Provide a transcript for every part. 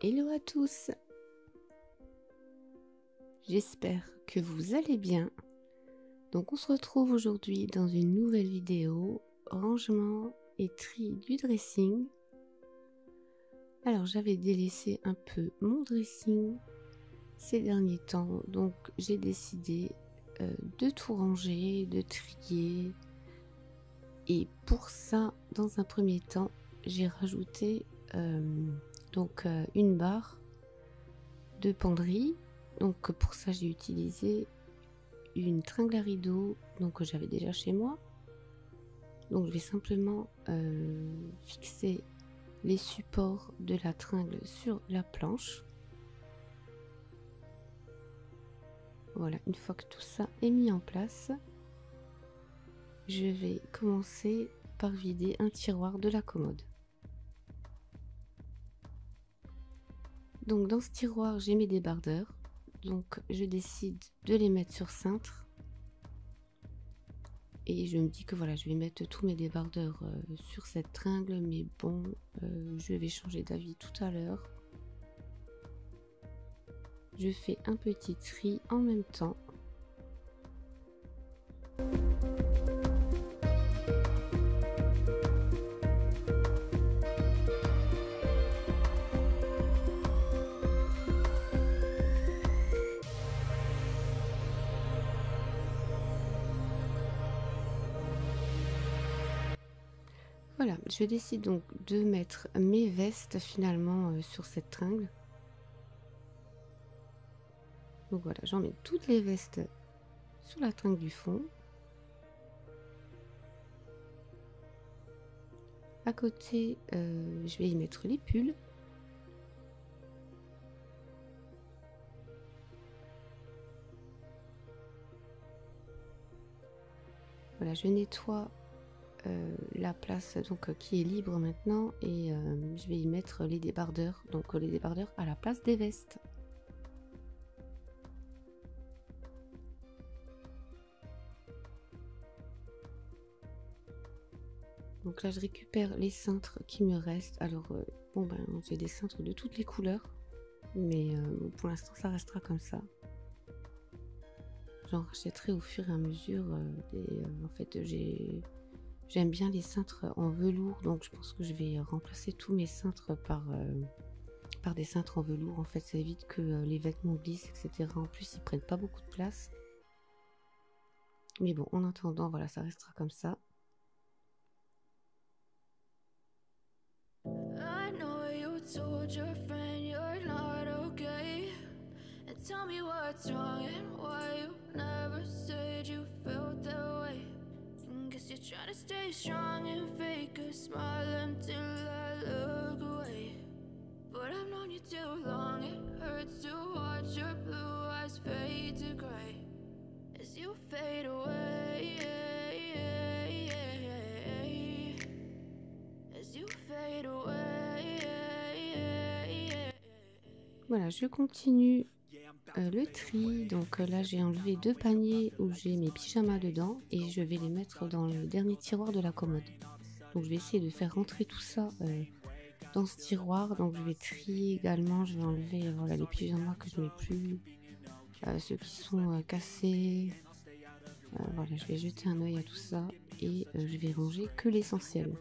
Hello à tous, j'espère que vous allez bien. Donc on se retrouve aujourd'hui dans une nouvelle vidéo, rangement et tri du dressing. Alors j'avais délaissé un peu mon dressing ces derniers temps, donc j'ai décidé de tout ranger, de trier. Et pour ça, dans un premier temps, j'ai rajouté une barre de penderie. Donc pour ça j'ai utilisé une tringle à rideau que j'avais déjà chez moi. Donc je vais simplement fixer les supports de la tringle sur la planche. Voilà, une fois que tout ça est mis en place, je vais commencer par vider un tiroir de la commode. Donc dans ce tiroir j'ai mes débardeurs, donc je décide de les mettre sur cintre et je me dis que voilà, je vais mettre tous mes débardeurs sur cette tringle, mais bon, je vais changer d'avis tout à l'heure. Je fais un petit tri en même temps. Voilà, je décide donc de mettre mes vestes finalement sur cette tringle. Donc voilà, j'emmène toutes les vestes sur la tringle du fond. À côté, je vais y mettre les pulls. Voilà, je nettoie la place qui est libre maintenant et je vais y mettre les débardeurs, les débardeurs à la place des vestes. Donc là je récupère les cintres qui me restent. Alors j'ai des cintres de toutes les couleurs, mais pour l'instant ça restera comme ça. J'en rachèterai au fur et à mesure en fait j'aime bien les cintres en velours, donc je pense que je vais remplacer tous mes cintres par des cintres en velours. En fait ça évite que les vêtements glissent, etc. En plus ils prennent pas beaucoup de place, mais bon, en attendant voilà, ça restera comme ça. Tell me what's wrong and why you never said you felt that way. Guess you're trying to stay strong and fake a smile until I look away. But I've known you too long, it hurts to watch your blue eyes fade to gray as you fade away. As you fade away. Voilà, je continue le tri. Donc là j'ai enlevé 2 paniers où j'ai mes pyjamas dedans et je vais les mettre dans le dernier tiroir de la commode. Donc je vais essayer de faire rentrer tout ça dans ce tiroir. Donc je vais trier également, je vais enlever voilà, les pyjamas que je mets plus, ceux qui sont cassés. Voilà, je vais jeter un œil à tout ça et je vais ranger que l'essentiel.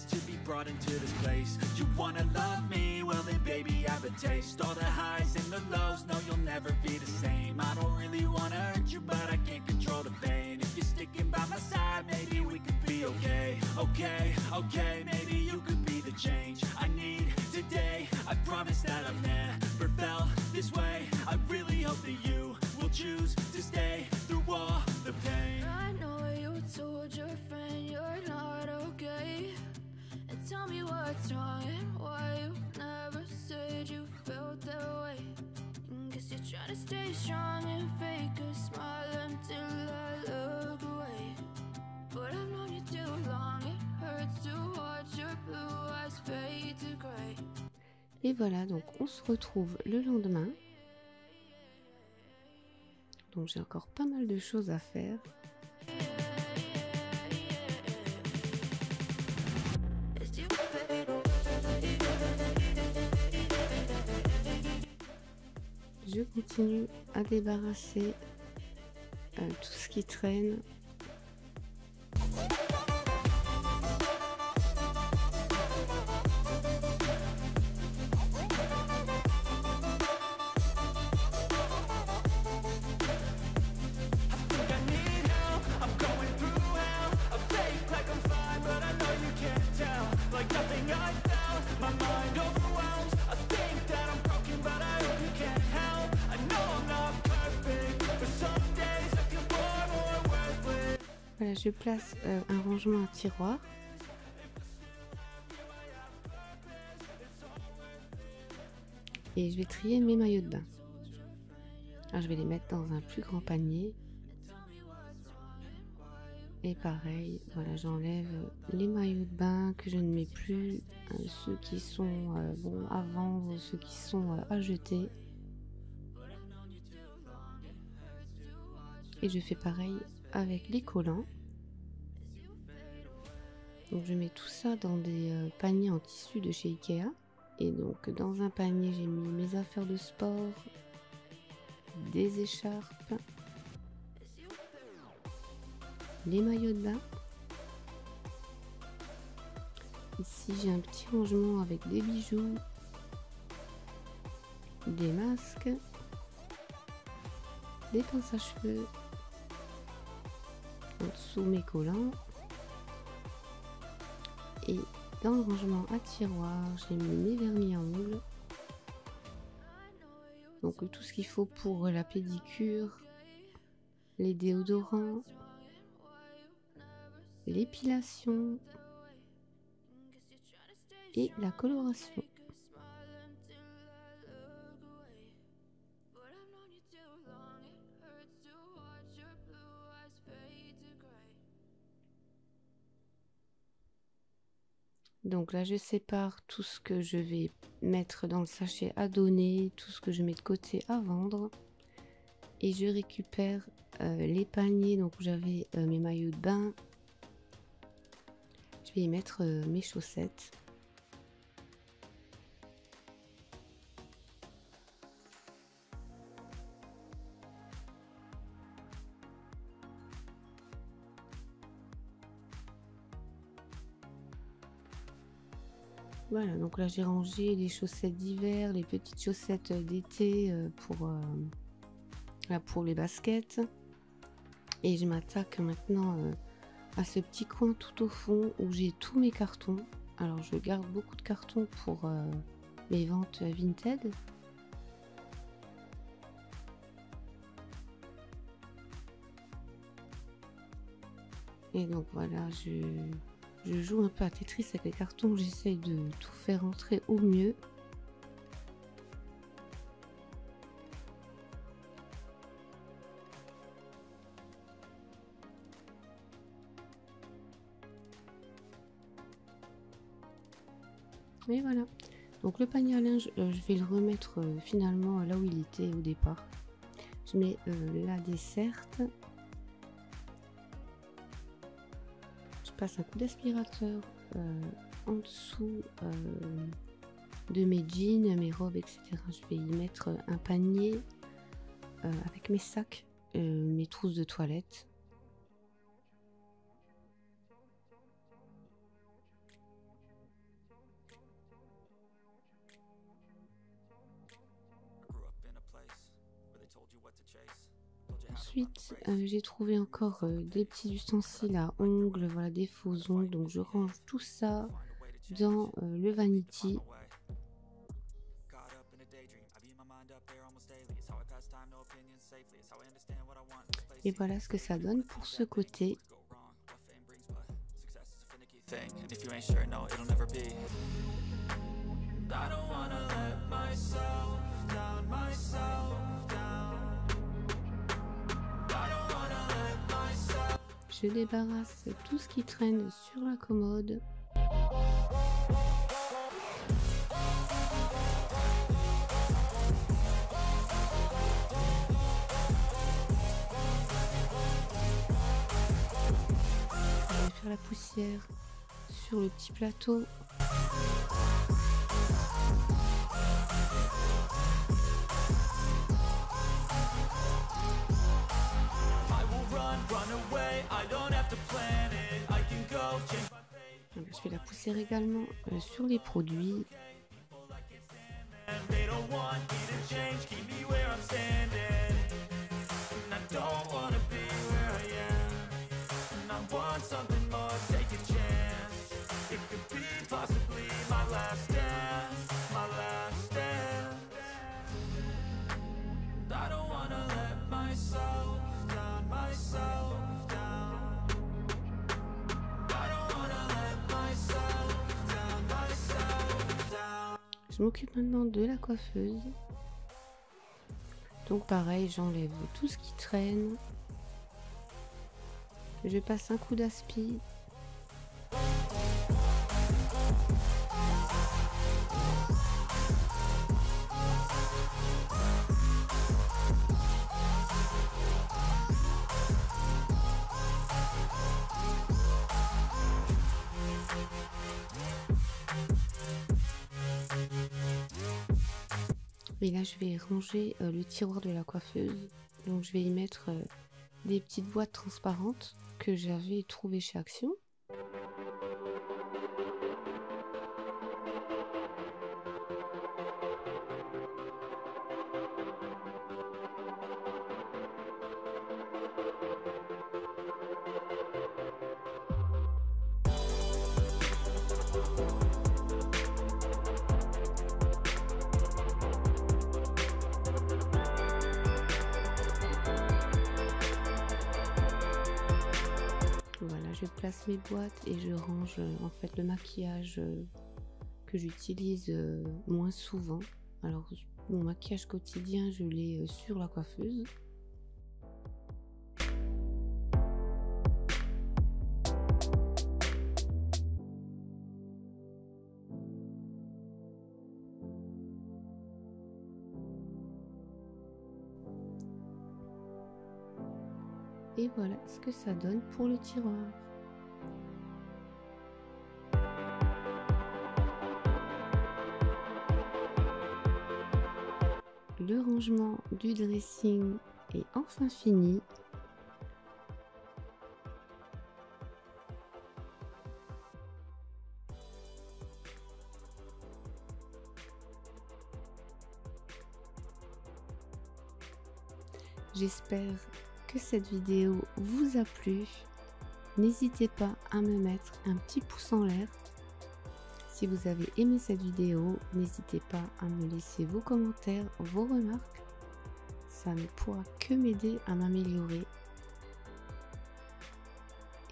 To be brought into this place. You wanna love me? Well then baby I have a taste. All the highs and the lows, no you'll never be the same. I don't really wanna hurt you but I can't control the pain. If you're sticking by my side maybe we could be okay. Okay, maybe you could be the change I need today. I promise that I've never felt this way. I really hope that you will choose to stay through all the pain. I know you told your friend you're not okay. Tell me what's wrong and why you never said you felt that way. Guess you're trying to stay strong and fake a smile until I look away. But I've known you too long, it hurts to watch your blue eyes fade to gray. Et voilà, donc on se retrouve le lendemain. Donc j'ai encore pas mal de choses à faire. je continue à débarrasser tout ce qui traîne. Voilà, je place un rangement à tiroir. Et je vais trier mes maillots de bain. Alors, je vais les mettre dans un plus grand panier. Et pareil, voilà, j'enlève les maillots de bain que je ne mets plus, ceux qui sont bon à vendre, ceux qui sont à jeter. Et je fais pareil avec les collants. Donc je mets tout ça dans des paniers en tissu de chez Ikea. Et donc dans un panier j'ai mis mes affaires de sport, des écharpes, les maillots de bain. Ici j'ai un petit rangement avec des bijoux, des masques, des pinces à cheveux. En dessous mes collants. Et dans le rangement à tiroir, j'ai mis mes vernis à ongles. Donc tout ce qu'il faut pour la pédicure, les déodorants, l'épilation et la coloration. Donc là, je sépare tout ce que je vais mettre dans le sachet à donner, tout ce que je mets de côté à vendre. Et je récupère les paniers, donc où j'avais mes maillots de bain. Je vais y mettre mes chaussettes. Voilà, donc là j'ai rangé les chaussettes d'hiver, les petites chaussettes d'été pour les baskets. Et je m'attaque maintenant à ce petit coin tout au fond où j'ai tous mes cartons. Alors je garde beaucoup de cartons pour mes ventes Vinted. Et donc voilà, je joue un peu à Tetris avec les cartons, j'essaye de tout faire rentrer au mieux. Et voilà. Donc le panier à linge, je vais le remettre finalement là où il était au départ. Je mets la desserte. Passe un coup d'aspirateur en dessous de mes jeans, mes robes, etc. Je vais y mettre un panier avec mes sacs, mes trousses de toilette. Ensuite, j'ai trouvé encore des petits ustensiles à ongles, voilà, des faux ongles. Donc je range tout ça dans le vanity. Et voilà ce que ça donne pour ce côté. Je débarrasse tout ce qui traîne sur la commode. Je vais faire la poussière sur le petit plateau. poussière également sur les produits. They don't want me to change, keep me where I'm standing. And I don't wanna be where I am. And I want something more, take a chance. It could be possibly my last dance, my last dance. And I don't wanna let myself down, myself down. I don't wanna let myself down, myself down. Je m'occupe maintenant de la coiffeuse. Donc pareil, j'enlève tout ce qui traîne. Je passe un coup d'aspi. Et là, je vais ranger le tiroir de la coiffeuse. Donc, je vais y mettre des petites boîtes transparentes que j'avais trouvées chez Action. Voilà, je place mes boîtes et je range en fait le maquillage que j'utilise moins souvent. Alors mon maquillage quotidien, je l'ai sur la coiffeuse. Et voilà ce que ça donne pour le tiroir. Le rangement du dressing est enfin fini. J'espère que cette vidéo vous a plu. N'hésitez pas à me mettre un petit pouce en l'air. Si vous avez aimé cette vidéo, n'hésitez pas à me laisser vos commentaires, vos remarques. Ça ne pourra que m'aider à m'améliorer.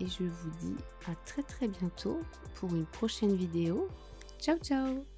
Et je vous dis à très bientôt pour une prochaine vidéo. Ciao ciao!